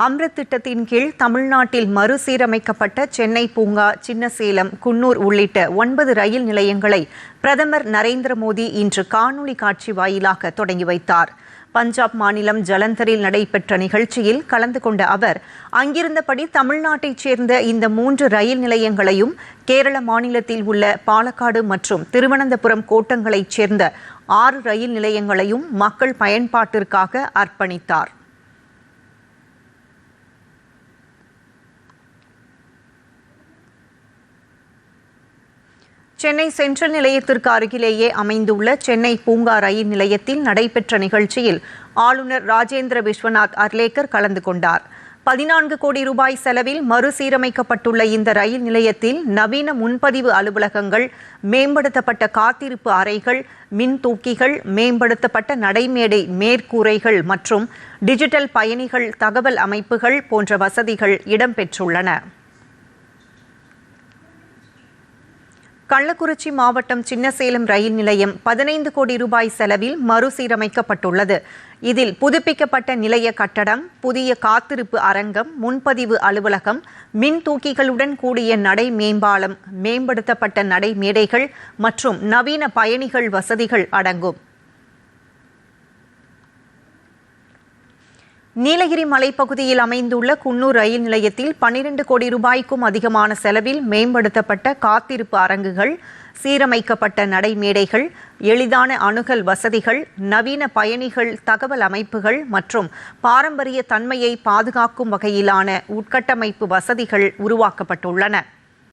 அம்ருத் திட்டத்தின் கீழ் தமிழ்நாட்டில் மறுசீரமைக்கப்பட்ட சென்னை பூங்கா, சின்னசேலம், குன்னூர் உள்ளிட்ட 9 ரயில் நிலையங்களை பிரதமர் நரேந்திர மோடி இன்று காணொலி காட்சி வாயிலாக தொடங்கி வைத்தார். பஞ்சாப் மாநிலம் ஜலந்தரில் நடைபெற்ற நிகழ்ச்சியில் கலந்து கொண்ட அவர், அங்கிருந்தபடி தமிழ்நாட்டைச் சேர்ந்த இந்த 3 ரயில் நிலையங்களையும் கேரள மாநிலத்தில் உள்ள பாலக்காடு மற்றும் திருவனந்தபுரம் கோட்டங்களைச் சேர்ந்த 6 ரயில் நிலையங்களையும் மக்கள் பயன்பாட்டிற்காக அர்ப்பணித்தார். சென்னை சென்ட்ரல் நிலையத்திற்கு அருகிலேயே அமைந்துள்ள சென்னை பூங்கா ரயில் நிலையத்தில் நடைபெற்ற நிகழ்ச்சியில் ஆளுநர் ராஜேந்திர விஸ்வநாத் அர்லேக்கர் கலந்து கொண்டார். 14 கோடி ரூபாய் செலவில் மறுசீரமைக்கப்பட்டுள்ள இந்த ரயில் நிலையத்தில் நவீன முன்பதிவு அலுவலகங்கள், மேம்படுத்தப்பட்ட காத்திருப்பு அறைகள், மின் தூக்கிகள், மேம்படுத்தப்பட்ட நடைமேடை மேற்கூரைகள் மற்றும் டிஜிட்டல் பயணிகள் தகவல் அமைப்புகள் போன்ற வசதிகள் இடம்பெற்றுள்ளன. கள்ளக்குறிச்சி மாவட்டம் சின்னசேலம் ரயில் நிலையம் 15 கோடி ரூபாய் செலவில் மறுசீரமைக்கப்பட்டுள்ளது. இதில் புதுப்பிக்கப்பட்ட நிலைய கட்டடம், புதிய காத்திருப்பு அரங்கம், முன்பதிவு அலுவலகம், மின் தூக்கிகளுடன் கூடிய நடை மேம்பாலம், மேம்படுத்தப்பட்ட நடை மேடைகள் மற்றும் நவீன பயணிகள் வசதிகள் அடங்கும். நீலகிரி மலைப்பகுதியில் அமைந்துள்ள குன்னூர் ரயில் நிலையத்தில் 12 கோடி ரூபாய்க்கும் அதிகமான செலவில் மேம்படுத்தப்பட்ட காத்திருப்பு அரங்குகள், சீரமைக்கப்பட்ட நடைமேடைகள், எளிதான அணுகல் வசதிகள், நவீன பயணிகள் தகவல் அமைப்புகள் மற்றும் பாரம்பரிய தன்மையை பாதுகாக்கும் வகையிலான உட்கட்டமைப்பு வசதிகள் உருவாக்கப்பட்டுள்ளன.